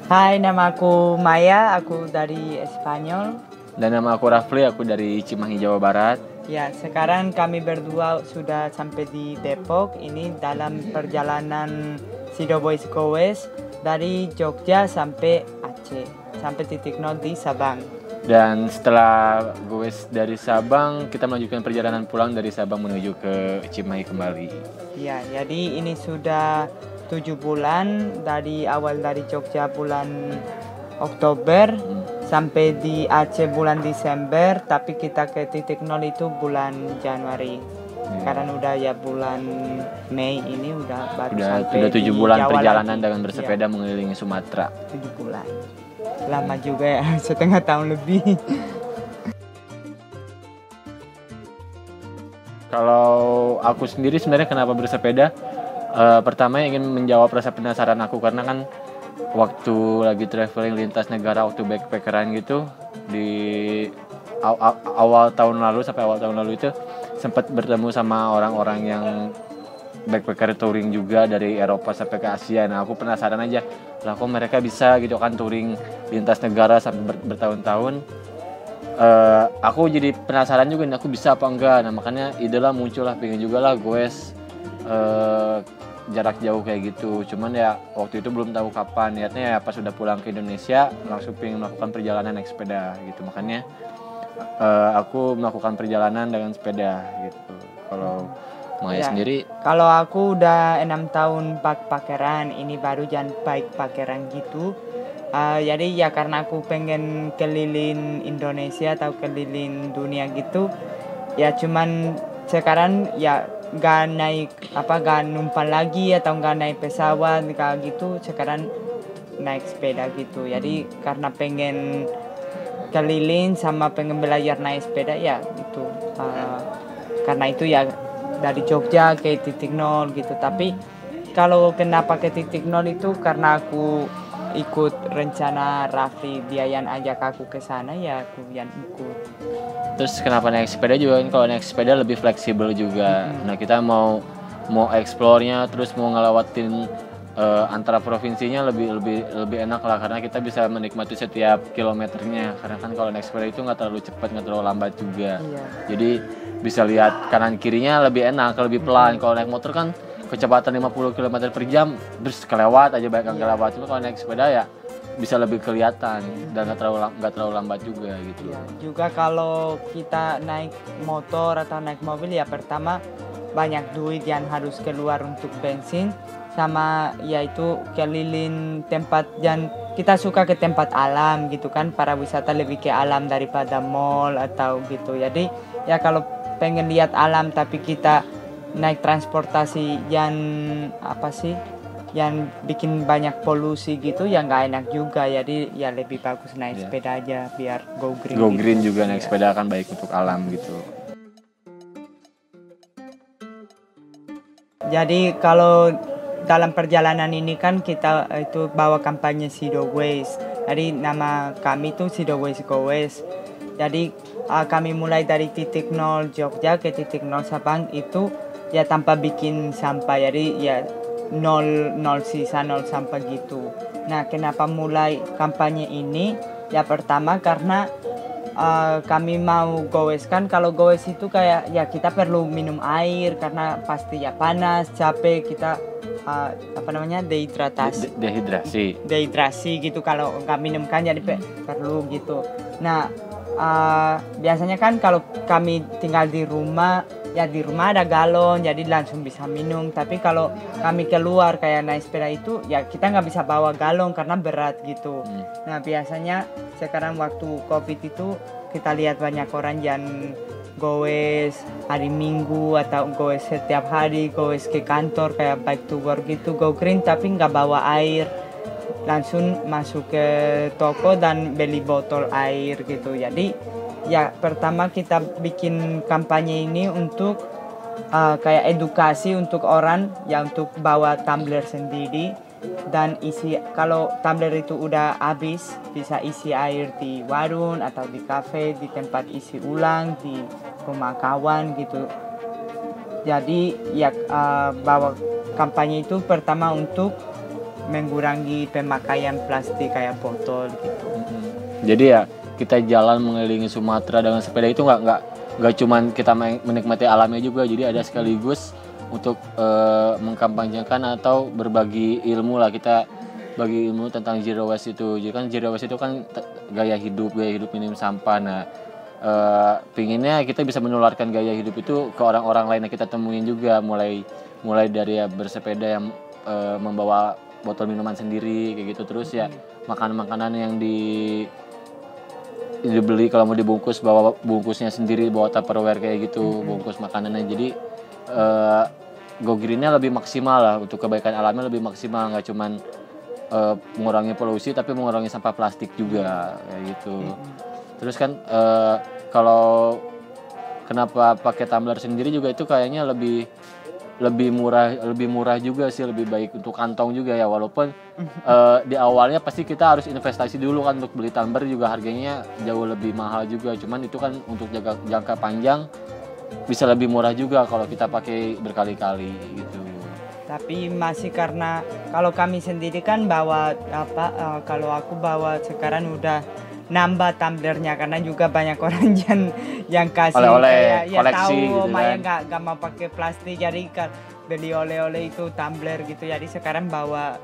Hai, nama aku Maya, aku dari Spanyol. Dan nama aku Rafli, aku dari Cimahi, Jawa Barat. Ya, sekarang kami berdua sudah sampai di Depok. Ini dalam perjalanan Sido Boys Go West dari Jogja sampai Aceh, sampai titik nol di Sabang. Dan setelah goes dari Sabang, kita melanjutkan perjalanan pulang dari Sabang menuju ke Cimahi kembali. Ya, jadi ini sudah 7 bulan dari awal dari Jogja bulan Oktober sampai di Aceh bulan Desember, tapi kita ke titik nol itu bulan Januari. Sekarang udah ya bulan Mei ini udah baru sampai Sudah 7 di bulan Jawa perjalanan lagi. dengan bersepeda mengelilingi Sumatera. 7 bulan. Lama juga ya, setengah tahun lebih. Kalau aku sendiri sebenarnya kenapa bersepeda? Pertama ingin menjawab rasa penasaran aku, karena kan waktu lagi traveling lintas negara, waktu backpackeran gitu di awal tahun lalu sampai awal tahun lalu itu sempat bertemu sama orang-orang yang backpacker touring juga dari Eropa sampai ke Asia. Nah, aku penasaran aja, lah kok mereka bisa gitu kan touring lintas negara sampai bertahun-tahun. Aku jadi penasaran juga nih, aku bisa apa enggak. Nah, makanya idelah muncullah, pengen juga lah goes jarak jauh kayak gitu. Cuman ya waktu itu belum tahu kapan. Niatnya ya pas sudah pulang ke Indonesia langsung pengen melakukan perjalanan naik sepeda gitu. Makanya aku melakukan perjalanan dengan sepeda gitu. Kalau Maya sendiri? Kalau aku udah 6 tahun backpackeran, ini baru jangan backpackeran gitu. Jadi ya karena aku pengen keliling Indonesia atau keliling dunia gitu, ya cuman sekarang ya gak numpang lagi atau gak naik pesawat kayak gitu, sekarang naik sepeda gitu. Jadi karena pengen keliling sama pengen belajar naik sepeda ya itu, karena itu ya dari Jogja ke titik nol gitu. Tapi kalau kenapa ke titik nol itu karena aku ikut rencana Rafli, dia yang ajak aku ke sana, ya aku yang ikut. Terus kenapa naik sepeda juga kan, kalau naik sepeda lebih fleksibel juga. Nah, kita mau explore-nya terus mau ngelewatin antara provinsinya lebih enak lah, karena kita bisa menikmati setiap kilometernya. Karena kan kalau naik sepeda itu nggak terlalu cepat, nggak terlalu lambat juga. Jadi bisa lihat kanan kirinya lebih enak, lebih pelan. Kalau naik motor kan kecepatan 50 km per jam, terus kelewat aja banyak yang kelewat. Cuma kalau naik sepeda ya bisa lebih kelihatan dan nggak terlalu lambat juga gitu. Ya, juga kalau kita naik motor atau naik mobil ya pertama banyak duit yang harus keluar untuk bensin, sama yaitu keliling tempat yang kita suka ke tempat alam gitu kan, para wisata lebih ke alam daripada mall atau gitu. Jadi ya kalau pengen lihat alam tapi kita naik transportasi yang yang bikin banyak polusi gitu ya nggak enak juga. Jadi ya lebih bagus naik sepeda aja biar go green. Go green gitu. Juga naik sepeda kan baik untuk alam gitu. Jadi kalau dalam perjalanan ini kan kita itu bawa kampanye Sido Waste. Jadi nama kami tuh Sido Waste Go West. Jadi kami mulai dari titik nol Jogja ke titik nol Sabang itu ya tanpa bikin sampah. Jadi ya nol sisa, nol sampah gitu. Nah, kenapa mulai kampanye ini? Ya pertama karena kami mau goes kan, kalau goes itu kayak ya kita perlu minum air karena pasti ya panas, capek, kita dehidrasi gitu kalau nggak minum kan, jadi perlu gitu. Nah biasanya kan kalau kami tinggal di rumah, ya di rumah ada galon jadi langsung bisa minum. Tapi kalau kami keluar kayak naik sepeda itu ya kita nggak bisa bawa galon karena berat gitu. Nah biasanya sekarang waktu COVID itu kita lihat banyak orang yang goes hari Minggu atau goes setiap hari, goes ke kantor kayak bike to work gitu, go green tapi nggak bawa air, langsung masuk ke toko dan beli botol air gitu. Jadi ya pertama kita bikin kampanye ini untuk kayak edukasi untuk orang ya, untuk bawa tumbler sendiri dan isi, kalau tumbler itu udah habis bisa isi air di warung atau di kafe, di tempat isi ulang, di rumah kawan gitu. Jadi ya bawa kampanye itu pertama untuk mengurangi pemakaian plastik kayak botol gitu. Jadi ya kita jalan mengelilingi Sumatera dengan sepeda itu nggak cuman kita menikmati alamnya juga, jadi ada sekaligus untuk mengkampanyekan atau berbagi ilmu lah, kita bagi ilmu tentang zero waste itu. Jadi kan zero waste itu kan gaya hidup minim sampah. Nah, pinginnya kita bisa menularkan gaya hidup itu ke orang-orang lain yang kita temuin juga, mulai dari ya bersepeda yang membawa botol minuman sendiri kayak gitu, terus ya makanan-makanan yang dibeli kalau mau dibungkus bawa bungkusnya sendiri, bawa Tupperware kayak gitu, bungkus makanannya. Jadi Go Green-nya lebih maksimal lah, untuk kebaikan alamnya lebih maksimal, nggak cuman mengurangi polusi tapi mengurangi sampah plastik juga kayak gitu. Terus kan kalau kenapa pakai tumbler sendiri juga itu kayaknya lebih murah juga sih, lebih baik untuk kantong juga ya, walaupun di awalnya pasti kita harus investasi dulu kan, untuk beli tumbler juga harganya jauh lebih mahal juga, cuman itu kan untuk jangka panjang bisa lebih murah juga kalau kita pakai berkali-kali gitu. Tapi masih karena kalau kami sendiri kan bawa kalau aku bawa sekarang udah nambah tumblernya, karena juga banyak orang yang kasih oleh-oleh, kayak ya koleksi tahu gitu Maya kan. nggak mau pakai plastik, jadi beli oleh-oleh itu tumbler gitu, jadi sekarang bawa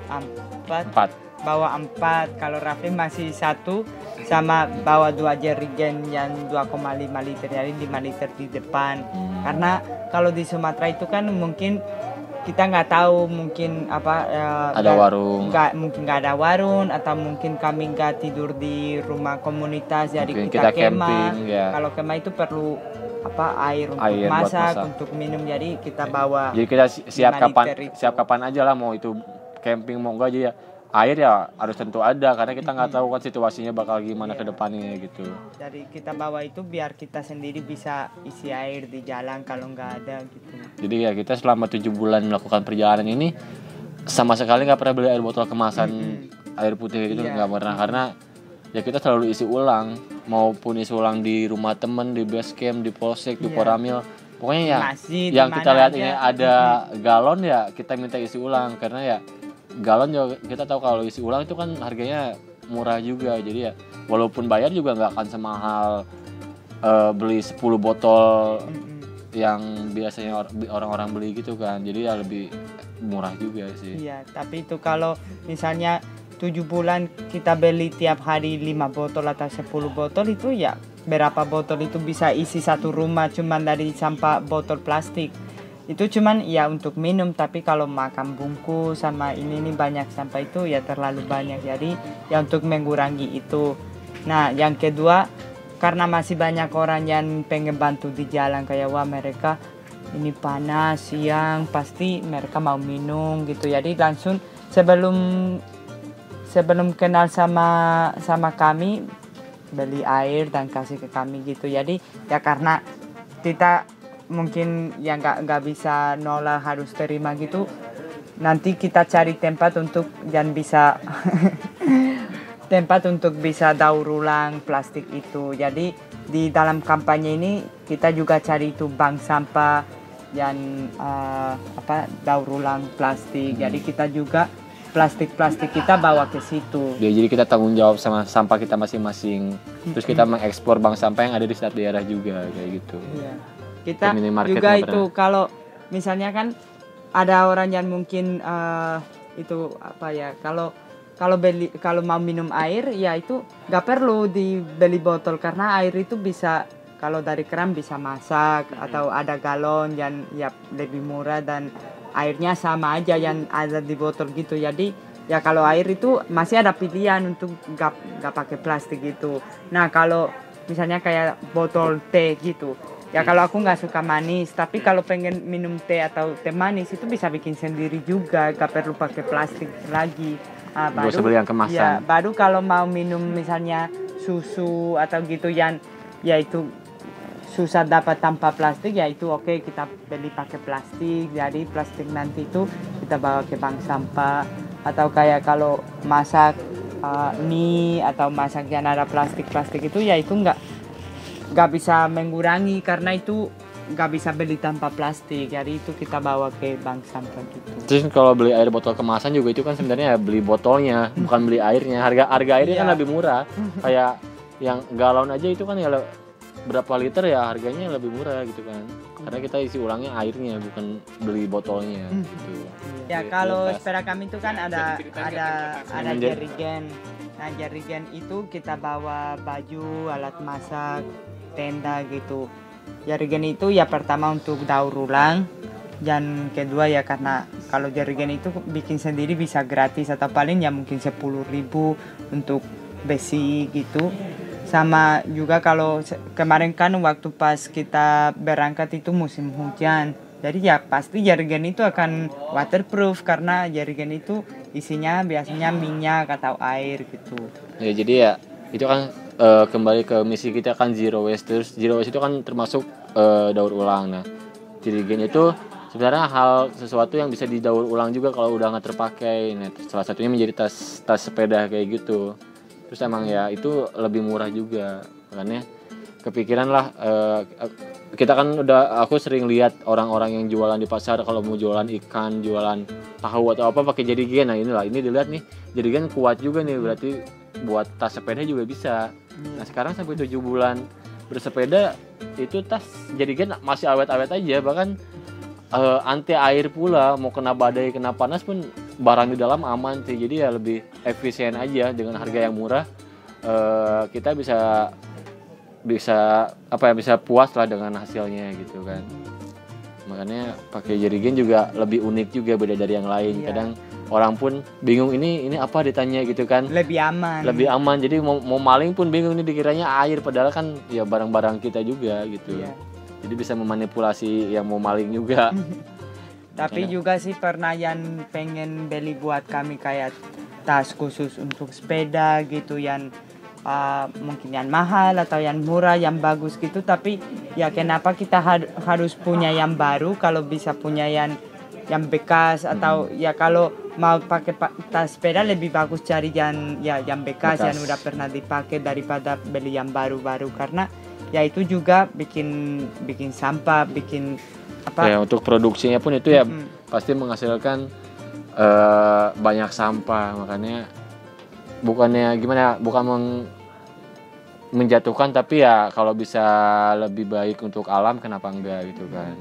4. Bawa 4, kalau Raffi masih 1, sama bawa 2 jerigen yang 2,5 liter, jadi 5 liter di depan. Karena kalau di Sumatera itu kan mungkin kita nggak tahu, mungkin ada warung, mungkin nggak ada warung, atau mungkin kami nggak tidur di rumah komunitas, jadi mungkin kita kemah camping, ya. Kalau kemah itu perlu air untuk masak, untuk minum, jadi kita bawa. Jadi kita siap kapan aja lah, mau itu camping mau enggak, jadi ya air ya harus tentu ada, karena kita nggak tahu kan situasinya bakal gimana ke depannya gitu. Jadi kita bawa itu biar kita sendiri bisa isi air di jalan kalau nggak ada gitu. Jadi ya kita selama 7 bulan melakukan perjalanan ini sama sekali nggak pernah beli air botol kemasan air putih gitu, nggak pernah, karena ya kita selalu isi ulang, maupun isi ulang di rumah temen, di base camp, di polsek, di Koramil, pokoknya ya masih yang kita lihat aja. ini ada galon ya kita minta isi ulang, karena ya galon juga kita tahu kalau isi ulang itu kan harganya murah juga, jadi ya walaupun bayar juga nggak akan semahal beli 10 botol yang biasanya orang-orang beli gitu kan, jadi ya lebih murah juga sih. Iya, tapi itu kalau misalnya 7 bulan kita beli tiap hari 5 botol atau 10 botol, itu ya berapa botol itu bisa isi satu rumah cuman dari sampah botol plastik. Itu cuman ya untuk minum, tapi kalau makan bungkus sama ini banyak sampah itu ya terlalu banyak, jadi ya untuk mengurangi itu. Nah yang kedua, karena masih banyak orang yang pengen bantu di jalan, kayak wah mereka ini panas siang pasti mereka mau minum gitu, jadi langsung sebelum kenal sama kami beli air dan kasih ke kami gitu. Jadi ya karena kita mungkin ya nggak bisa nolak, harus terima gitu, nanti kita cari tempat untuk yang bisa tempat untuk bisa daur ulang plastik itu. Jadi di dalam kampanye ini kita juga cari itu bank sampah yang daur ulang plastik. Jadi kita juga plastik kita bawa ke situ. Jadi kita tanggung jawab sama sampah kita masing-masing. Terus kita mengekspor bank sampah yang ada di setiap daerah juga kayak gitu. Iya. Kita juga itu kalau misalnya kan ada orang yang mungkin kalau mau minum air ya itu nggak perlu dibeli botol, karena air itu bisa kalau dari keran bisa masak, atau ada galon yang ya lebih murah dan airnya sama aja yang ada di botol gitu. Jadi ya kalau air itu masih ada pilihan untuk nggak pakai plastik gitu. Nah kalau misalnya kayak botol teh gitu, ya kalau aku nggak suka manis, tapi kalau pengen minum teh atau teh manis itu bisa bikin sendiri juga, nggak perlu pakai plastik lagi. Baru beli yang kemasan. Ya, baru kalau mau minum misalnya susu atau gitu yang ya itu susah dapat tanpa plastik, ya itu oke, kita beli pakai plastik. Jadi plastik nanti itu kita bawa ke bank sampah. Atau kayak kalau masak mie atau masak yang ada plastik itu ya itu nggak bisa mengurangi, karena itu nggak bisa beli tanpa plastik, jadi itu kita bawa ke bank sampah gitu. Terus kalau beli air botol kemasan juga itu kan sebenarnya beli botolnya, bukan beli airnya. Harga airnya kan Iya. lebih murah. Kayak yang galon aja itu kan ya berapa liter ya harganya lebih murah gitu kan. Karena kita isi ulangnya airnya bukan beli botolnya gitu. Ya Gitu, kalau tas. sepeda kami itu kan ada Menjadi- jerigen. Nah jerigen itu kita bawa baju, alat masak, tenda gitu. Jerigen itu ya pertama untuk daur ulang, dan kedua ya karena kalau jerigen itu bikin sendiri bisa gratis atau paling ya mungkin 10.000 untuk besi gitu. Sama juga kalau kemarin kan waktu pas kita berangkat itu musim hujan, jadi ya pasti jerigen itu akan waterproof karena jerigen itu isinya biasanya minyak atau air gitu. Ya jadi ya itu kan kembali ke misi kita kan zero waste. Terus zero waste itu kan termasuk daur ulang. Nah, jerigen itu sebenarnya sesuatu yang bisa didaur ulang juga kalau udah nggak terpakai. Nah, salah satunya menjadi tas sepeda kayak gitu. Terus emang ya itu lebih murah juga, makanya kepikiran lah kita kan aku sering lihat orang-orang yang jualan di pasar kalau mau jualan ikan, jualan tahu atau apa pakai jerigen. Nah ini dilihat nih jerigen kuat juga nih, berarti buat tas sepeda juga bisa. Nah sekarang sampai 7 bulan bersepeda itu tas jerigen masih awet-awet aja, bahkan anti air pula, mau kena badai kena panas pun barang di dalam aman sih. Jadi ya lebih efisien aja dengan harga yang murah. Kita bisa puas lah dengan hasilnya gitu kan. Makanya pakai jerigen juga lebih unik juga, beda dari yang lain. Iya. Kadang orang pun bingung ini apa ditanya gitu kan. Lebih aman. Jadi mau maling pun bingung, ini dikiranya air padahal kan ya barang-barang kita juga gitu. Iya. Jadi bisa memanipulasi yang mau maling juga. Tapi Makanya- juga sih pernah yang pengen beli buat kami kayak tas khusus untuk sepeda gitu, yang mungkin yang mahal atau yang murah, yang bagus gitu. Tapi ya kenapa kita harus punya yang baru kalau bisa punya yang bekas, atau ya kalau mau pakai tas sepeda lebih bagus cari yang bekas, yang udah pernah dipakai daripada beli yang baru-baru, karena ya itu juga bikin sampah, bikin apa. Ya untuk produksinya pun itu ya pasti menghasilkan banyak sampah. Makanya bukannya gimana, bukan menjatuhkan, tapi ya kalau bisa lebih baik untuk alam kenapa enggak gitu kan.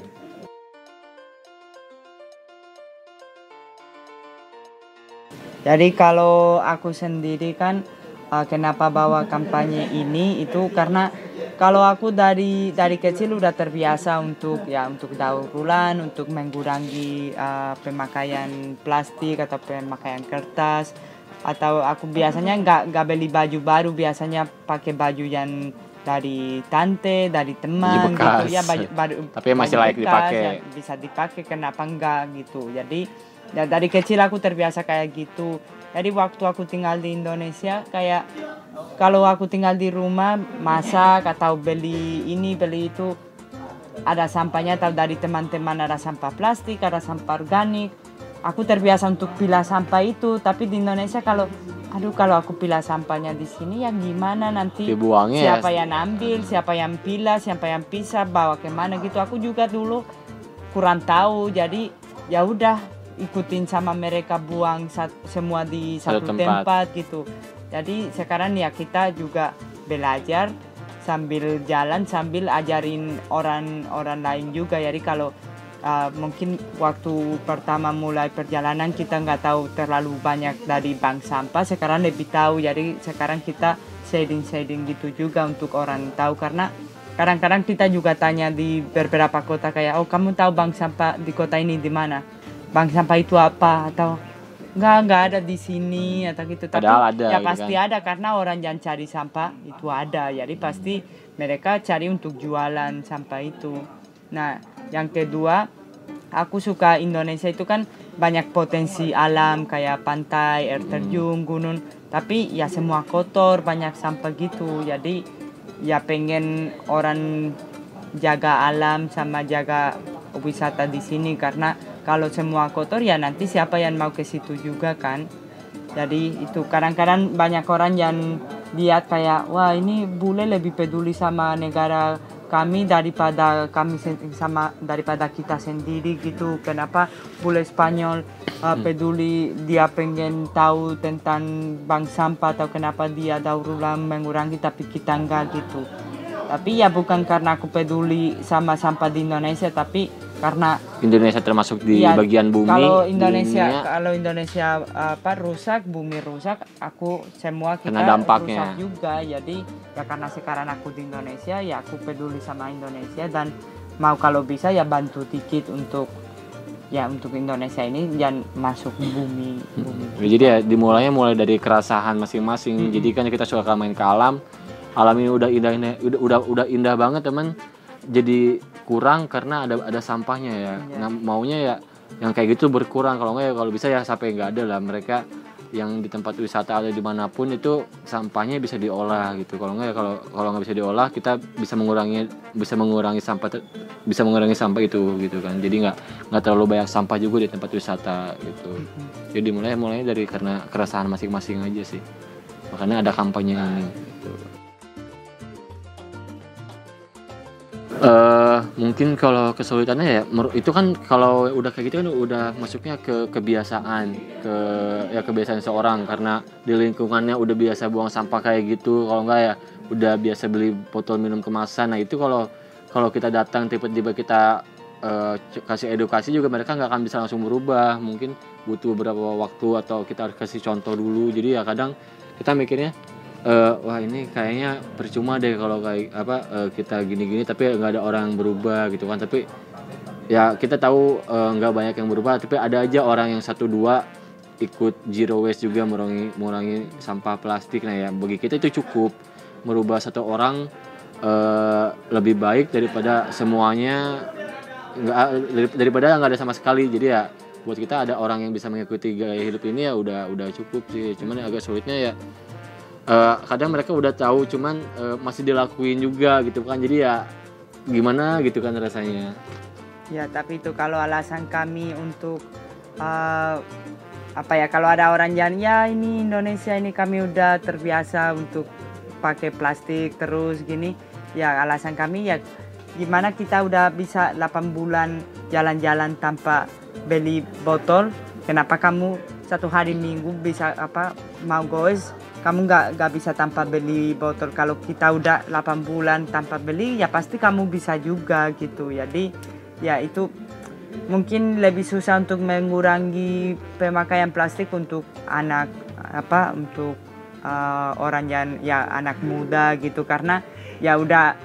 Jadi kalau aku sendiri kan kenapa bawa kampanye ini itu karena kalau aku dari kecil udah terbiasa untuk daur ulang, untuk mengurangi pemakaian plastik atau pemakaian kertas. Atau aku biasanya nggak beli baju baru, biasanya pakai baju yang dari tante, dari teman Bekas. gitu ya, baju Tapi masih baju layak bekas dipakai. yang bisa dipakai, kenapa enggak gitu. Jadi ya dari kecil aku terbiasa kayak gitu. Jadi waktu aku tinggal di Indonesia, kayak kalau aku tinggal di rumah masak atau beli itu, ada sampahnya, atau dari teman-teman ada sampah plastik, ada sampah organik. Aku terbiasa untuk pilah sampah itu, tapi di Indonesia kalau aku pilah sampahnya di sini ya gimana nanti, Dibuangnya siapa yang ambil, siapa yang pilah, siapa yang pisah, bawa kemana gitu. Aku juga dulu kurang tahu, jadi ya udah ikutin sama mereka, buang semua di satu tempat gitu. Jadi sekarang ya kita juga belajar sambil jalan, sambil ajarin orang lain juga. Jadi kalau mungkin waktu pertama mulai perjalanan kita nggak tahu terlalu banyak dari bank sampah, sekarang lebih tahu. Jadi sekarang kita sharing gitu juga untuk orang tahu, karena kadang-kadang kita juga tanya di beberapa kota kayak, oh kamu tahu bank sampah di kota ini di mana, bank sampah itu apa, atau nggak ada di sini atau gitu. Tapi padahal ada, ya gitu pasti kan. ada, karena orang yang cari sampah itu ada, jadi pasti mereka cari untuk jualan sampah itu. Nah, yang kedua, aku suka Indonesia itu kan banyak potensi alam kayak pantai, air terjun, gunung, tapi ya semua kotor, banyak sampah gitu. Jadi ya pengen orang jaga alam sama jaga wisata di sini, karena kalau semua kotor ya nanti siapa yang mau ke situ juga kan. Jadi itu kadang-kadang banyak orang yang lihat kayak, wah ini bule lebih peduli sama negara kami daripada daripada kita sendiri gitu. Kenapa bule Spanyol peduli, dia pengen tahu tentang bank sampah atau kenapa dia daur ulang mengurangi tapi kita enggak gitu. Tapi ya bukan karena aku peduli sama sampah di Indonesia, tapi karena Indonesia termasuk di ya, bagian bumi. Kalau dunia, Indonesia rusak, bumi rusak, aku semua kita kena dampaknya rusak juga. Jadi ya karena sekarang aku di Indonesia, ya aku peduli sama Indonesia dan mau kalau bisa ya bantu dikit untuk Indonesia ini jangan masuk bumi. Jadi ya mulai dari keresahan masing-masing. Jadi kan kita suka main ke alam ini udah indah banget teman. Jadi kurang karena ada sampahnya ya. Nah, maunya ya yang kayak gitu berkurang. Kalau enggak ya kalau bisa ya sampai nggak ada lah. Mereka yang di tempat wisata atau dimanapun itu sampahnya bisa diolah gitu. Kalau enggak ya kalau nggak bisa diolah, kita bisa mengurangi sampah itu gitu kan. Jadi nggak terlalu banyak sampah juga di tempat wisata gitu. Jadi mulai dari karena keresahan masing-masing aja sih. Makanya ada kampanye ini gitu. Mungkin kalau kesulitannya ya itu kan kalau udah kayak gitu kan udah masuknya ke kebiasaan seorang karena di lingkungannya udah biasa buang sampah kayak gitu. Kalau enggak ya udah biasa beli botol minum kemasan. Nah itu kalau kita datang tiba-tiba kita kasih edukasi juga mereka nggak akan bisa langsung berubah. Mungkin butuh beberapa waktu atau kita harus kasih contoh dulu. Jadi ya kadang kita mikirnya wah ini kayaknya percuma deh kalau kita gini-gini tapi nggak ada orang yang berubah gitu kan. Tapi ya kita tahu nggak banyak yang berubah, tapi ada aja orang yang 1-2 ikut zero waste juga, mengurangi sampah plastik. Nah ya bagi kita itu cukup merubah satu orang lebih baik daripada semuanya daripada nggak ada sama sekali. Jadi ya buat kita ada orang yang bisa mengikuti gaya hidup ini ya udah cukup sih. Cuman agak sulitnya ya kadang mereka udah tahu cuman masih dilakuin juga gitu kan. Jadi ya gimana gitu kan rasanya. Ya tapi itu kalau alasan kami untuk kalau ada orang yang ya ini Indonesia ini kami udah terbiasa untuk pakai plastik terus gini, ya alasan kami ya gimana kita udah bisa 8 bulan jalan-jalan tanpa beli botol, kenapa kamu satu hari minggu bisa mau goes kamu nggak bisa tanpa beli botol. Kalau kita udah 8 bulan tanpa beli ya pasti kamu bisa juga gitu. Jadi ya itu mungkin lebih susah untuk mengurangi pemakaian plastik untuk untuk orang yang ya anak muda gitu, karena ya udah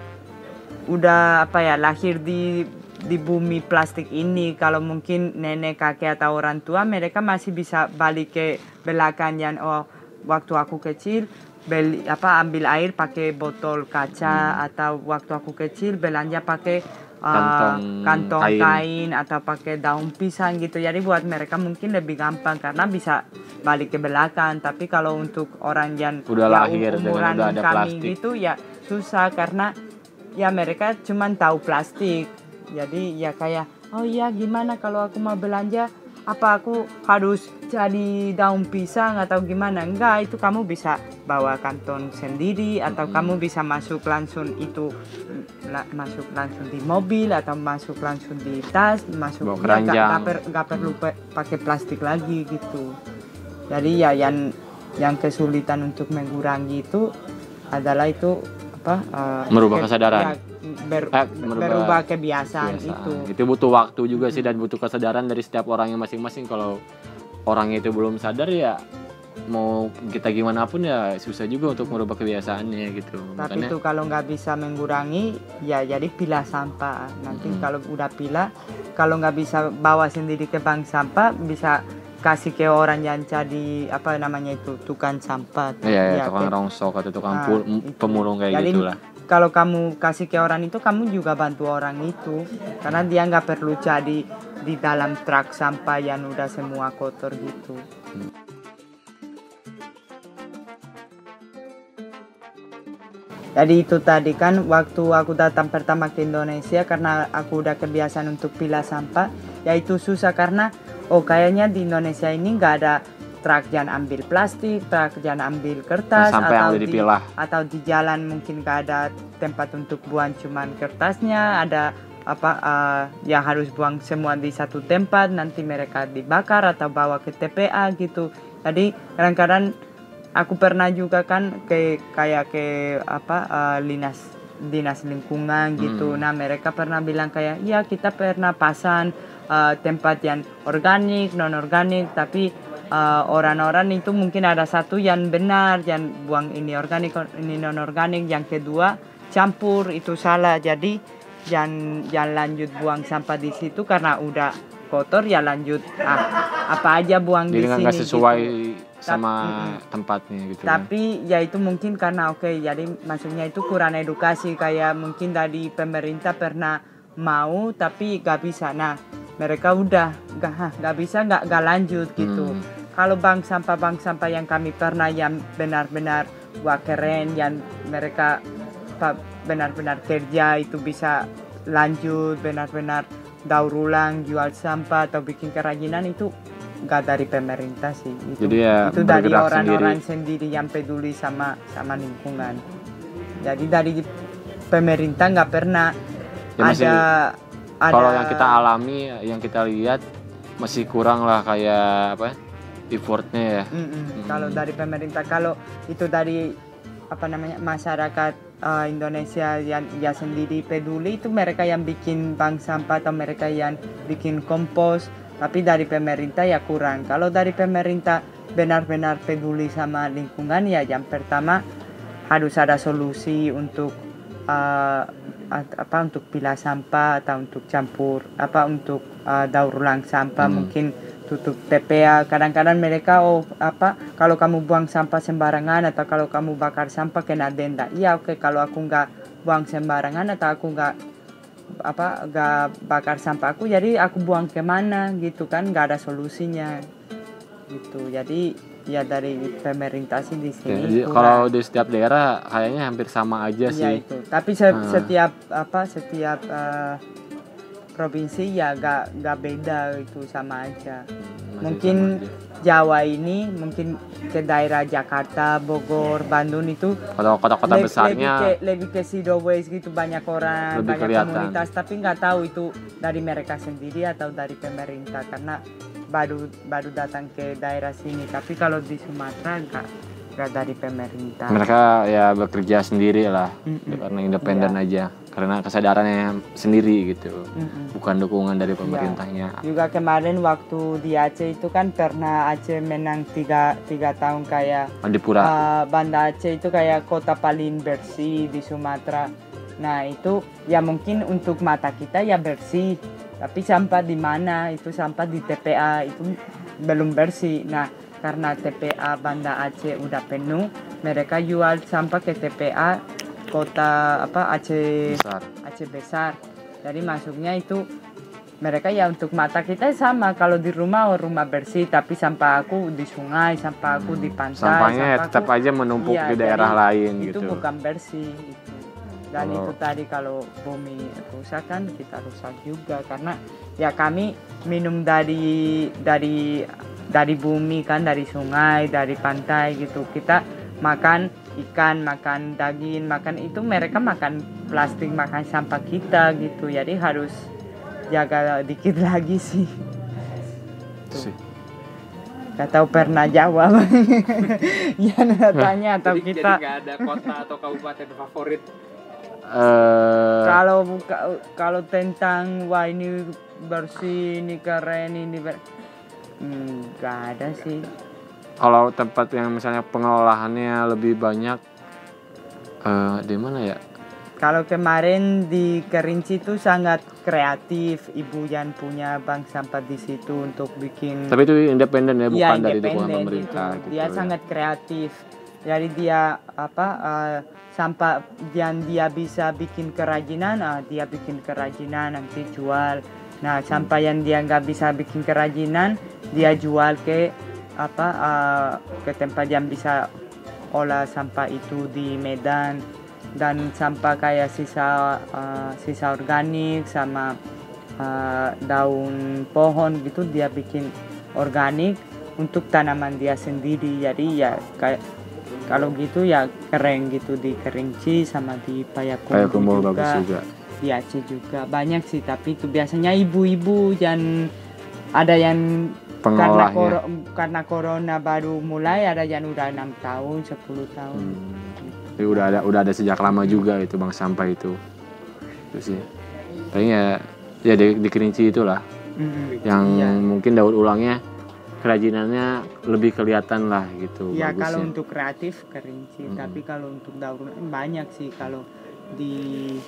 lahir di bumi plastik ini. Kalau mungkin nenek kakek atau orang tua mereka masih bisa balik ke belakang yang waktu aku kecil ambil air pakai botol kaca, atau waktu aku kecil belanja pakai kantong kain atau pakai daun pisang gitu. Jadi buat mereka mungkin lebih gampang karena bisa balik ke belakang. Tapi kalau untuk orang yang udah lahir dengan udah ada kami plastik gitu ya susah karena ya mereka cuma tahu plastik. Jadi ya kayak gimana kalau aku mau belanja, apa aku harus cari daun pisang atau gimana? Enggak, itu kamu bisa bawa kantong sendiri atau kamu bisa masuk langsung di mobil atau masuk langsung di tas, masuk nggak perlu pakai plastik lagi gitu. Jadi ya yang kesulitan untuk mengurangi itu adalah merubah kesadaran. Berubah kebiasaan itu. Itu butuh waktu juga sih dan butuh kesadaran dari setiap orangnya masing-masing. Kalau orangnya itu belum sadar ya mau kita gimana pun ya susah juga untuk merubah kebiasaannya gitu. Tapi itu kalau nggak bisa mengurangi ya jadi pilah sampah. Nanti kalau udah pilah, kalau nggak bisa bawa sendiri ke bank sampah, bisa kasih ke orang yang jadi tukang sampah. Iya, tukang rongsok atau tukang pemulung kayak jadi, gitulah. Kalau kamu kasih ke orang itu, kamu juga bantu orang itu karena dia nggak perlu jadi di dalam truk sampah yang udah semua kotor gitu. Jadi itu tadi kan waktu aku datang pertama ke Indonesia, karena aku udah kebiasaan untuk pilah sampah, ya itu susah karena kayaknya di Indonesia ini nggak ada truk jangan ambil plastik, truk jangan ambil kertas, Sampai yang udah dipilah. atau di jalan mungkin gak ada tempat untuk buang cuman kertasnya, ada yang harus buang semua di satu tempat, nanti mereka dibakar atau bawa ke TPA gitu. Jadi kadang-kadang aku pernah juga kan ke dinas lingkungan gitu. Nah mereka pernah bilang kayak ya kita pernah pasang tempat yang organik, non organik, tapi orang-orang itu mungkin ada satu yang benar, yang buang ini organik, ini non organik, yang kedua campur, itu salah. Jadi jangan lanjut buang sampah di situ karena udah kotor, ya lanjut apa aja buang jadi di sini. Jadi nggak sesuai gitu. sama tempatnya gitu. Tapi ya itu mungkin karena jadi maksudnya itu kurang edukasi, kayak mungkin dari pemerintah pernah mau tapi gak bisa. Nah mereka udah gak bisa, gak lanjut gitu. Kalau bank sampah yang kami pernah yang benar-benar keren, yang mereka benar-benar kerja itu bisa lanjut, benar-benar daur ulang, jual sampah atau bikin kerajinan, itu gak dari pemerintah sih. Itu dari orang-orang sendiri yang peduli sama lingkungan. Jadi dari pemerintah nggak pernah ada. Kalau yang kita alami, yang kita lihat masih kurang lah kayak effortnya ya. Kalau dari pemerintah, kalau itu dari masyarakat Indonesia yang ya sendiri peduli, itu mereka yang bikin bank sampah atau mereka yang bikin kompos. Tapi dari pemerintah ya kurang. Kalau dari pemerintah benar-benar peduli sama lingkungan, ya yang pertama harus ada solusi untuk untuk pilah sampah atau untuk campur untuk daur ulang sampah. Mungkin tutup TPA. Kadang-kadang mereka kalau kamu buang sampah sembarangan atau kalau kamu bakar sampah kena denda. Iya oke, kalau aku nggak buang sembarangan atau aku nggak bakar sampah aku, jadi aku buang kemana gitu kan, nggak ada solusinya gitu. Jadi ya dari pemerintah sih di sini kalau di setiap daerah kayaknya hampir sama aja sih itu. Tapi setiap provinsi ya gak beda, itu sama aja. Mungkin sama aja. Jawa ini mungkin ke daerah Jakarta, Bogor, Bandung itu kota-kota besarnya lebih ke zero waste gitu, banyak orang, lebih banyak kelihatan. Komunitas, tapi nggak tahu itu dari mereka sendiri atau dari pemerintah karena baru datang ke daerah sini. Tapi kalau di Sumatera nggak dari pemerintah. Mereka ya bekerja sendiri lah, karena independen aja, karena kesadarannya sendiri gitu, bukan dukungan dari pemerintahnya. Juga kemarin waktu di Aceh itu kan pernah Aceh menang 3 tahun kayak Bandipura. Banda Aceh itu kayak kota paling bersih di Sumatera. Nah itu ya mungkin untuk mata kita ya bersih, tapi sampah di mana? Itu sampah di TPA itu belum bersih. Nah karena TPA Banda Aceh udah penuh, mereka jual sampah ke TPA kota Aceh besar. Jadi masuknya itu mereka ya untuk mata kita sama. Kalau di rumah bersih, tapi sampah aku di sungai, sampah aku di pantai, sampahnya tetap aja menumpuk di daerah lain itu gitu. Itu bukan bersih itu. Dan itu tadi kalau bumi rusak kan kita rusak juga, karena ya kami minum dari bumi kan, dari sungai, dari pantai gitu. Kita makan ikan, makan daging, makan itu, mereka makan plastik, makan sampah kita gitu. Jadi harus jaga dikit lagi sih. Gak tahu pernah jawab. Ya tanya atau jadi kita. Jadi nggak ada kota atau kabupaten favorit. Kalau tentang wah ini bersih, ini keren, ini nggak ada sih. Kalau tempat yang misalnya pengelolaannya lebih banyak di mana ya? Kalau kemarin di Kerinci itu sangat kreatif, ibu yang punya bank sampah di situ untuk bikin. Tapi itu independen ya, bukan dari dukungan independen pemerintah. Gitu. Dia sangat kreatif. Jadi dia sampah yang dia bisa bikin kerajinan, dia bikin kerajinan nanti jual. Nah sampah yang dia nggak bisa bikin kerajinan, dia jual ke ke tempat yang bisa olah sampah itu di Medan. Dan sampah kayak sisa organik sama daun pohon gitu dia bikin organik, untuk tanaman dia sendiri. Jadi ya kayak kalau gitu ya keren gitu di Kerinci sama di Payakumbuh juga, bagus juga. di Aceh juga banyak sih, tapi itu biasanya ibu-ibu yang ada yang Pengolahnya. karena corona baru mulai, ada yang udah 6 tahun 10 tahun. Jadi udah ada sejak lama juga itu bank sampah itu sih. Paling ya di Kerinci itulah yang mungkin daur ulangnya kerajinannya lebih kelihatan lah gitu. Ya bagusnya. kalau untuk kreatif Kerinci, tapi kalau untuk daur ulang banyak sih kalau di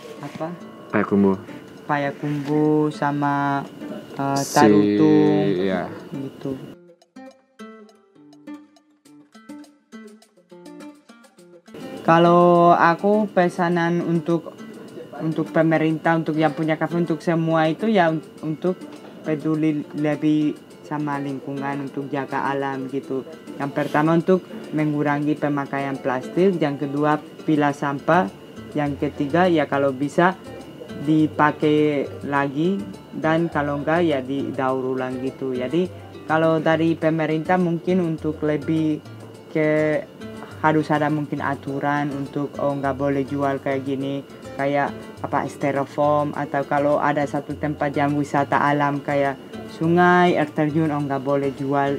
Payakumbuh sama Tarutung ya. gitu. Kalau aku pesanan untuk pemerintah, untuk yang punya kafe, untuk semua itu ya untuk peduli lebih sama lingkungan, untuk jaga alam gitu. Yang pertama untuk mengurangi pemakaian plastik, yang kedua pilah sampah, yang ketiga ya kalau bisa dipakai lagi, dan kalau enggak ya didaur ulang gitu. Jadi kalau dari pemerintah mungkin untuk lebih ke harus ada mungkin aturan untuk nggak boleh jual kayak gini, kayak styrofoam, atau kalau ada satu tempat yang wisata alam kayak sungai, air terjun, nggak boleh jual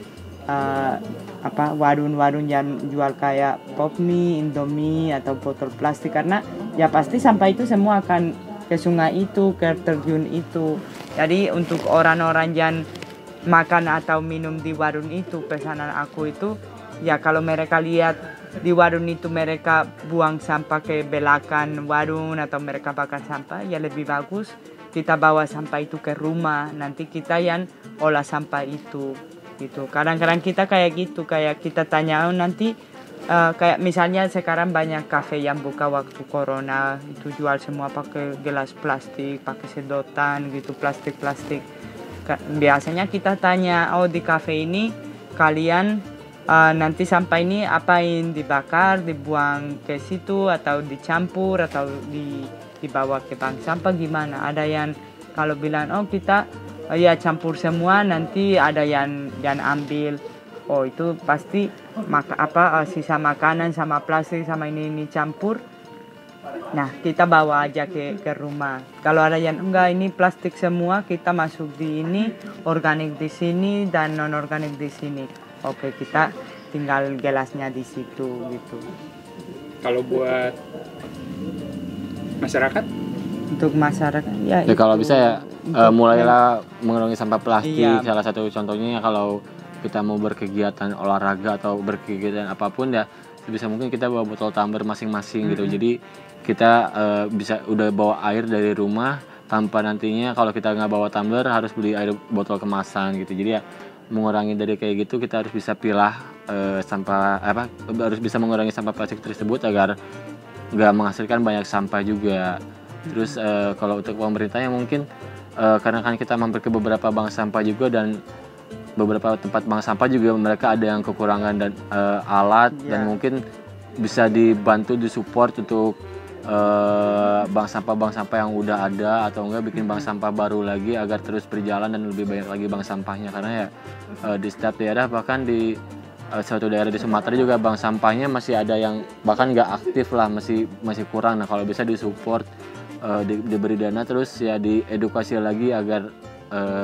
warung-warung yang jual kayak pop mie, indomie atau botol plastik, karena ya pasti sampah itu semua akan ke sungai itu, ke air terjun itu. Jadi untuk orang-orang yang makan atau minum di warung itu, pesanan aku itu ya kalau mereka lihat di warung itu mereka buang sampah ke belakang warung atau mereka bakar sampah, ya lebih bagus kita bawa sampah itu ke rumah, nanti kita yang olah sampah itu gitu. Kadang-kadang kita kayak gitu, kayak kita tanya nanti kayak misalnya sekarang banyak kafe yang buka waktu corona itu jual semua pakai gelas plastik, pakai sedotan gitu, plastik. Biasanya kita tanya, di kafe ini kalian nanti sampah ini apain, dibakar, dibuang ke situ, atau dicampur, atau dibawa ke bank sampah, gimana? Ada yang kalau bilang kita ya campur semua, nanti ada yang ambil, itu pasti sisa makanan sama plastik sama ini campur. Nah kita bawa aja ke rumah. Kalau ada yang enggak, ini plastik semua, kita masuk di ini, organik di sini dan non organik di sini. Oke, kita tinggal gelasnya di situ gitu. Kalau buat masyarakat? Untuk masyarakat ya kalau bisa ya mulailah mengurangi sampah plastik. Iya. Salah satu contohnya kalau kita mau berkegiatan olahraga atau berkegiatan apapun ya sebisa mungkin kita bawa botol tumbler masing-masing gitu. Jadi kita bisa udah bawa air dari rumah tanpa nantinya kalau kita nggak bawa tumbler harus beli air botol kemasan gitu. Jadi ya mengurangi dari kayak gitu, kita harus bisa pilah harus bisa mengurangi sampah plastik tersebut agar nggak menghasilkan banyak sampah juga. Terus kalau untuk pemerintahnya mungkin karena kan kita mampir ke beberapa bank sampah juga, dan beberapa tempat bank sampah juga mereka ada yang kekurangan dan alat dan mungkin bisa dibantu disupport untuk bank sampah yang udah ada, atau enggak bikin bank sampah baru lagi agar terus berjalan dan lebih banyak lagi bank sampahnya. Karena ya di setiap daerah, bahkan di suatu daerah di Sumatera juga bank sampahnya masih ada yang bahkan nggak aktif lah, masih kurang. Nah kalau bisa disupport, diberi dana, terus ya diedukasi lagi agar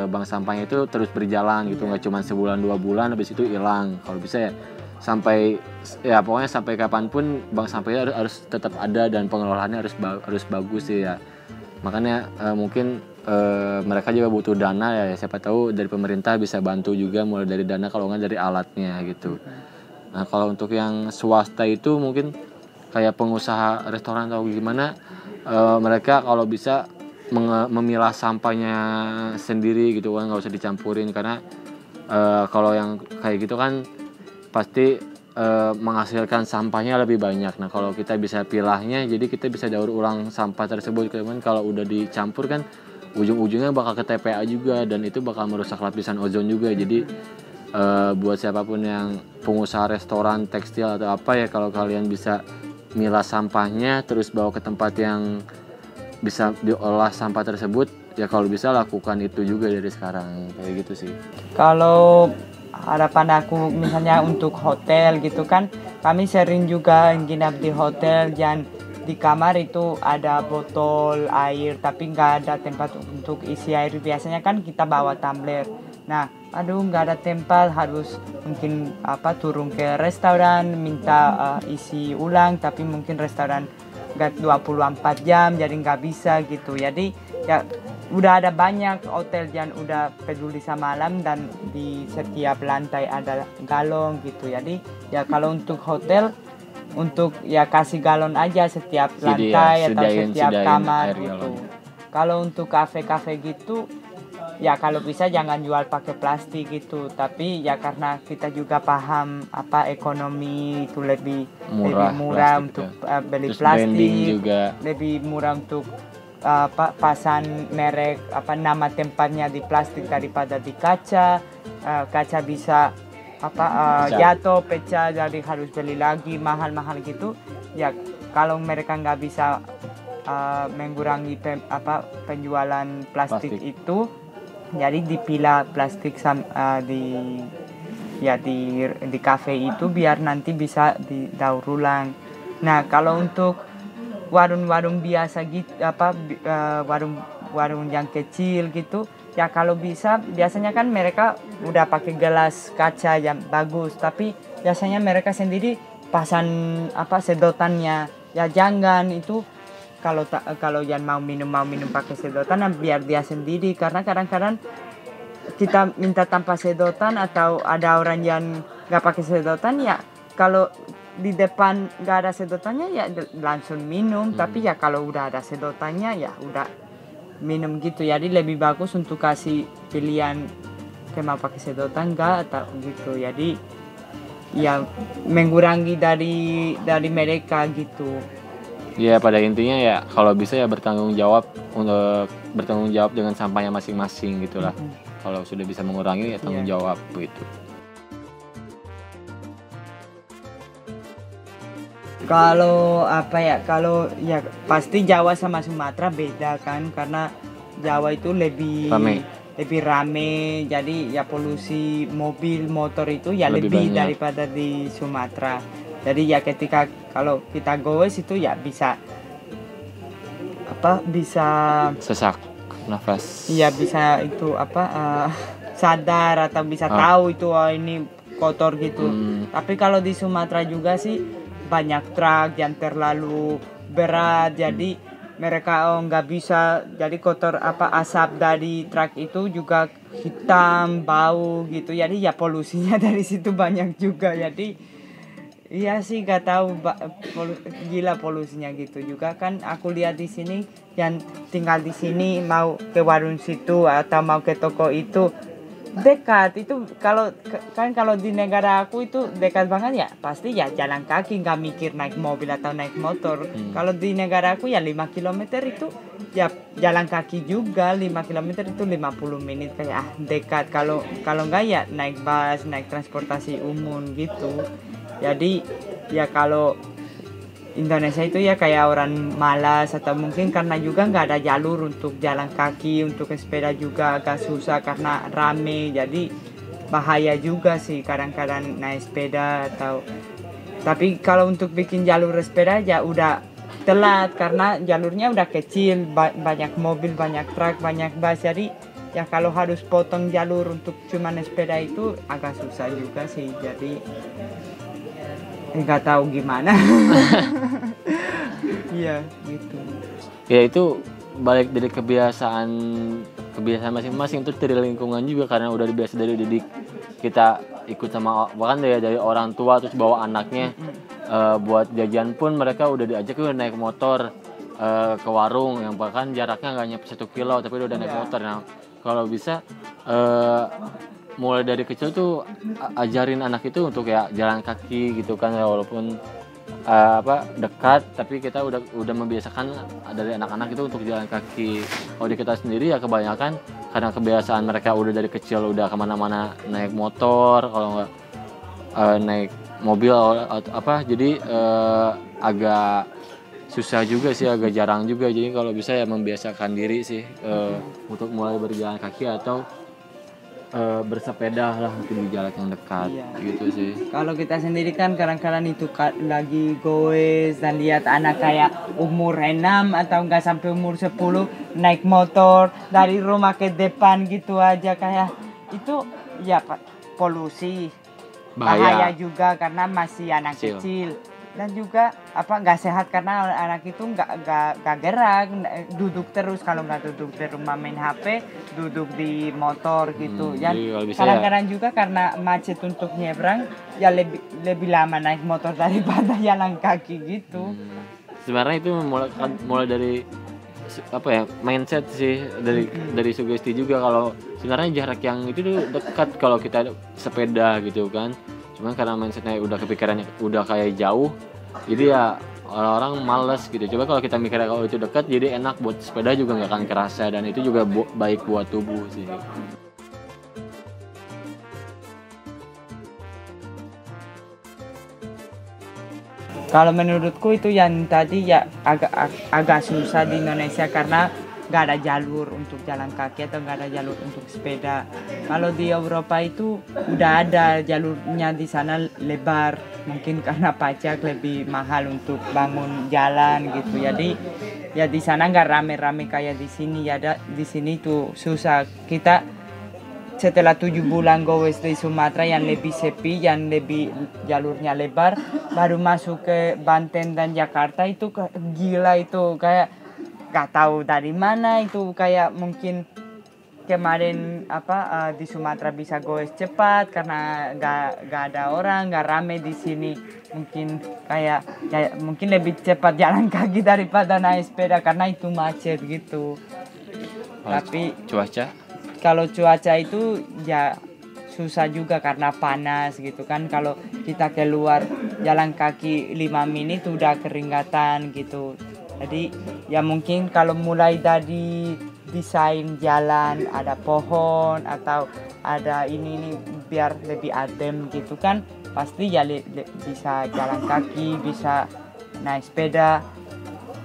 bank sampahnya itu terus berjalan gitu, nggak cuma sebulan 2 bulan habis itu hilang. Kalau bisa ya pokoknya sampai kapanpun bank sampahnya harus tetap ada dan pengelolaannya harus bagus sih ya. Makanya mungkin mereka juga butuh dana ya, siapa tahu dari pemerintah bisa bantu juga, mulai dari dana kalau nggak dari alatnya gitu. Nah kalau untuk yang swasta itu mungkin kayak pengusaha restoran atau gimana, mereka kalau bisa memilah sampahnya sendiri gitu kan, nggak usah dicampurin, karena kalau yang kayak gitu kan pasti menghasilkan sampahnya lebih banyak. Nah kalau kita bisa pilahnya, jadi kita bisa daur ulang sampah tersebut. Kemudian kalau udah dicampur kan ujung-ujungnya bakal ke TPA juga, dan itu bakal merusak lapisan ozon juga. Jadi buat siapapun yang pengusaha restoran, tekstil atau apa ya, kalau kalian bisa milah sampahnya terus bawa ke tempat yang bisa diolah sampah tersebut, ya kalau bisa lakukan itu juga dari sekarang, kayak gitu sih. Kalau harapan aku misalnya untuk hotel gitu kan, kami sering juga nginap di hotel dan di kamar itu ada botol air tapi nggak ada tempat untuk isi air. Biasanya kan kita bawa tumbler. Nah, aduh nggak ada tempat, harus mungkin turun ke restoran minta isi ulang, tapi mungkin restoran nggak 24 jam jadi nggak bisa gitu. Jadi ya udah ada banyak hotel yang udah peduli sama alam dan di setiap lantai ada galon gitu. Jadi ya kalau untuk hotel, untuk ya kasih galon aja setiap lantai atau setiap kamar gitu. Kalau untuk kafe-kafe gitu ya kalau bisa jangan jual pakai plastik gitu, tapi ya karena kita juga paham ekonomi itu lebih murah untuk beli plastik juga. Lebih murah untuk pasang merek nama tempatnya di plastik daripada di kaca. Kaca bisa jatuh, pecah, jadi harus beli lagi mahal-mahal gitu. Ya kalau mereka nggak bisa mengurangi penjualan plastik itu, jadi dipilah plastik di kafe itu biar nanti bisa didaur ulang. Nah kalau untuk warung-warung biasa gitu warung yang kecil gitu, ya kalau bisa biasanya kan mereka udah pakai gelas kaca yang bagus, tapi biasanya mereka sendiri pasang sedotannya. Ya jangan itu, kalau yang mau minum pakai sedotan biar dia sendiri, karena kadang-kadang kita minta tanpa sedotan atau ada orang yang nggak pakai sedotan, ya kalau di depan nggak ada sedotannya ya langsung minum. Tapi ya kalau udah ada sedotannya ya udah minum gitu. Jadi lebih bagus untuk kasih pilihan mau pakai sedotan nggak atau gitu. Jadi ya mengurangi dari mereka gitu. Ya pada intinya ya kalau bisa ya bertanggung jawab dengan sampahnya masing-masing gitulah. Kalau sudah bisa mengurangi ya tanggung jawab gitu. Kalau kalau ya pasti Jawa sama Sumatera beda kan, karena Jawa itu lebih rame, jadi ya polusi mobil motor itu ya lebih daripada di Sumatera. Jadi ya ketika kalau kita goes itu ya bisa sesak nafas. Iya bisa itu sadar atau bisa tahu itu ini kotor gitu. Tapi kalau di Sumatera juga sih banyak truk yang terlalu berat, jadi mereka nggak bisa, jadi kotor asap dari truk itu juga hitam bau gitu. Jadi ya polusinya dari situ banyak juga. Jadi iya sih nggak tahu gila polusinya gitu juga kan. Aku lihat di sini yang tinggal di sini mau ke warung situ atau mau ke toko itu dekat. Itu kalau di negara aku itu dekat banget ya pasti ya jalan kaki, nggak mikir naik mobil atau naik motor. Kalau di negara aku ya 5 km itu ya jalan kaki juga. 5 km itu 50 menit kayak dekat. Kalau nggak ya naik bus, naik transportasi umum gitu. Jadi ya kalau Indonesia itu ya kayak orang malas, atau mungkin karena juga nggak ada jalur untuk jalan kaki, untuk sepeda juga agak susah karena rame. Jadi bahaya juga sih kadang-kadang naik sepeda tapi kalau untuk bikin jalur sepeda ya udah telat karena jalurnya udah kecil, banyak mobil, banyak truk, banyak bus. Jadi ya kalau harus potong jalur untuk cuman sepeda itu agak susah juga sih. Jadi nggak tahu gimana. Iya gitu. Ya itu balik dari kebiasaan masing-masing, terus dari lingkungan juga, karena udah biasa dari didik kita ikut sama bahkan dari orang tua, terus bawa anaknya buat jajan pun mereka udah diajak naik motor ke warung yang bahkan jaraknya nggak nyampe 1 kilo tapi udah naik motor. Nah kalau bisa mulai dari kecil tuh ajarin anak itu untuk ya jalan kaki gitu kan, ya walaupun dekat, tapi kita udah membiasakan dari anak-anak itu untuk jalan kaki. Kalau di kita sendiri ya kebanyakan karena kebiasaan mereka udah dari kecil udah kemana-mana naik motor, kalau nggak naik mobil jadi agak susah juga sih, agak jarang juga. Jadi kalau bisa ya membiasakan diri sih untuk mulai berjalan kaki atau bersepeda lah mungkin di jalan yang dekat Iya. gitu sih. Kalau kita sendiri kan kadang-kadang itu lagi goes dan lihat anak kayak umur 6 atau enggak sampai umur 10 naik motor dari rumah ke depan gitu aja, kayak itu ya polusi, bahaya juga karena masih anak kecil. Dan juga nggak sehat karena anak itu nggak gerak, duduk terus, kalau nggak duduk di rumah main HP, duduk di motor gitu. Dan kadang-kadang juga karena macet untuk nyebrang ya lebih lama naik motor daripada jalan kaki gitu. Sebenarnya itu mulai dari mindset sih, dari sugesti juga. Kalau sebenarnya jarak yang itu tuh dekat kalau kita sepeda gitu kan. Cuman karena mindsetnya udah kepikirannya udah kayak jauh, jadi ya orang-orang males gitu. Coba kalau kita mikirnya kalau itu dekat, jadi enak buat sepeda juga nggak akan kerasa, dan itu juga baik buat tubuh sih. Kalau menurutku itu yang tadi ya agak susah di Indonesia karena nggak ada jalur untuk jalan kaki atau nggak ada jalur untuk sepeda. Kalau di Eropa itu udah ada jalurnya, di sana lebar, mungkin karena pajak lebih mahal untuk bangun jalan gitu. Jadi ya di sana nggak rame-rame kayak di sini. Ya di sini tuh susah. Kita setelah 7 bulan goes di Sumatera yang lebih sepi, yang lebih jalurnya lebar, baru masuk ke Banten dan Jakarta itu gila, itu kayak gak tahu dari mana itu, kayak mungkin kemarin di Sumatera bisa goes cepat karena gak ada orang, gak rame di sini. Mungkin mungkin lebih cepat jalan kaki daripada naik sepeda karena itu macet gitu. Tapi cuaca? Kalau cuaca itu ya susah juga karena panas gitu kan. Kalau kita keluar jalan kaki 5 menit udah keringatan gitu. Jadi ya mungkin kalau mulai dari desain jalan, ada pohon atau ada ini biar lebih adem gitu kan, pasti ya bisa jalan kaki, bisa naik sepeda.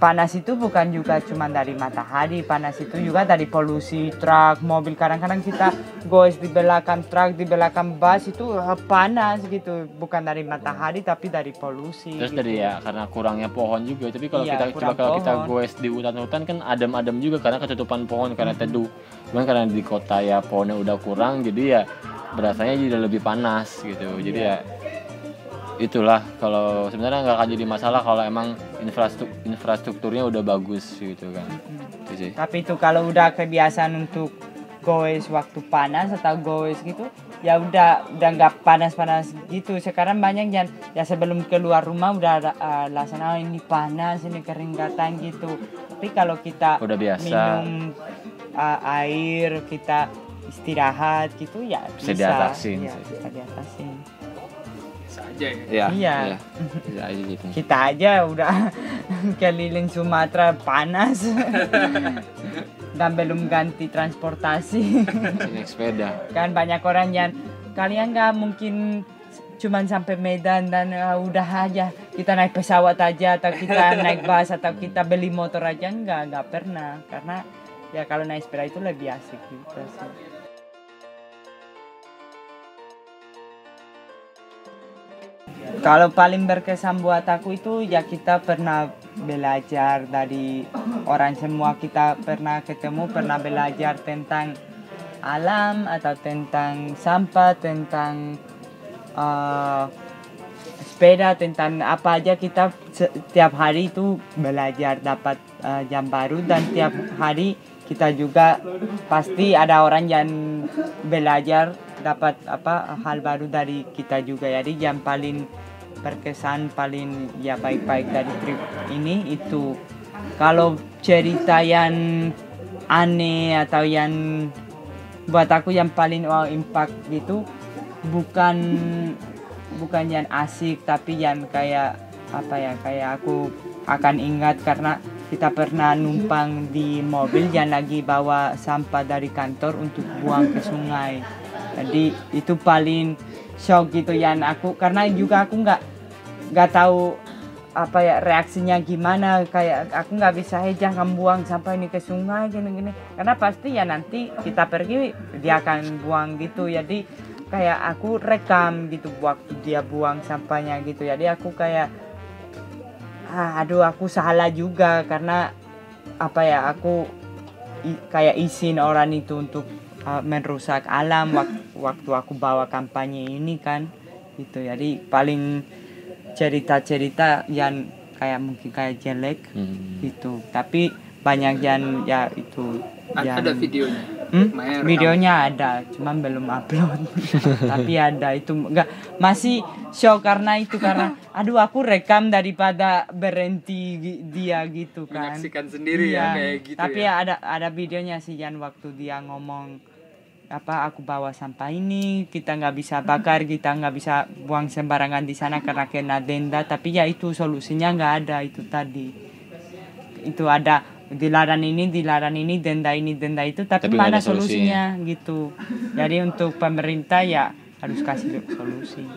Panas itu bukan juga cuma dari matahari, panas itu juga dari polusi truk, mobil. Kadang-kadang kita goes di belakang truk, di belakang bus itu panas gitu, bukan dari matahari tapi dari polusi. Terus gitu. dari karena kurangnya pohon juga. Tapi kalau Iya, kita goes di hutan-hutan kan adem-adem juga karena ketutupan pohon, karena teduh. Cuman karena di kota ya pohonnya udah kurang, jadi ya berasanya jadi lebih panas gitu. Jadi ya itulah, kalau sebenarnya nggak akan jadi masalah kalau emang infrastrukturnya udah bagus gitu kan. Itu sih. Tapi itu kalau udah kebiasaan untuk goes waktu panas atau goes gitu, ya udah nggak panas-panas gitu. Sekarang banyak yang ya sebelum keluar rumah udah ada alasan ini panas, ini keringatan gitu. Tapi kalau kita udah biasa minum air, kita istirahat gitu ya bisa diatasin. Aja ya. Iya. Bisa aja gitu. Kita aja udah keliling Sumatera panas dan belum ganti transportasi. Naik sepeda. Kan banyak orang yang kalian nggak mungkin cuman sampai Medan dan udah aja kita naik pesawat aja, atau kita naik bus, atau kita beli motor aja, nggak pernah. Karena ya kalau naik sepeda itu lebih asik gitu sih. Kalau paling berkesan buat aku itu ya kita pernah belajar dari orang semua, kita pernah ketemu, pernah belajar tentang alam atau tentang sampah, tentang sepeda, tentang apa aja. Kita setiap hari itu belajar, dapat jam baru, dan tiap hari kita juga pasti ada orang yang belajar, dapat hal baru dari kita juga. Jadi yang paling berkesan, paling ya baik-baik dari trip ini itu. Kalau cerita yang aneh atau yang buat aku yang paling impact gitu, bukan yang asik, tapi yang kayak kayak aku akan ingat karena kita pernah numpang di mobil yang lagi bawa sampah dari kantor untuk buang ke sungai. Jadi itu paling shock gitu yang aku, karena juga aku nggak tahu apa ya reaksinya gimana, kayak aku nggak bisa jangan buang sampah ini ke sungai gini-gini, karena pasti ya nanti kita pergi dia akan buang gitu. Jadi kayak aku rekam gitu waktu dia buang sampahnya gitu. Jadi aku kayak aduh aku salah juga, karena apa ya aku kayak izin orang itu untuk merusak alam waktu aku bawa kampanye ini kan gitu. Jadi paling cerita-cerita yang kayak mungkin kayak jelek gitu, tapi banyak yang ya itu yang Ada videonya. videonya ada, cuman belum upload. Tapi ada itu enggak, masih shock karena aduh aku rekam daripada berhenti dia gitu kan, Menyaksikan sendiri ya kayak gitu. tapi ya. ada videonya sih yang waktu dia ngomong apa aku bawa sampah ini, kita nggak bisa bakar, kita nggak bisa buang sembarangan di sana karena kena denda. Tapi ya itu solusinya nggak ada, itu tadi itu ada dilarang ini denda itu, tapi nggak mana ada solusinya. solusinya gitu. Jadi untuk pemerintah ya harus kasih solusi.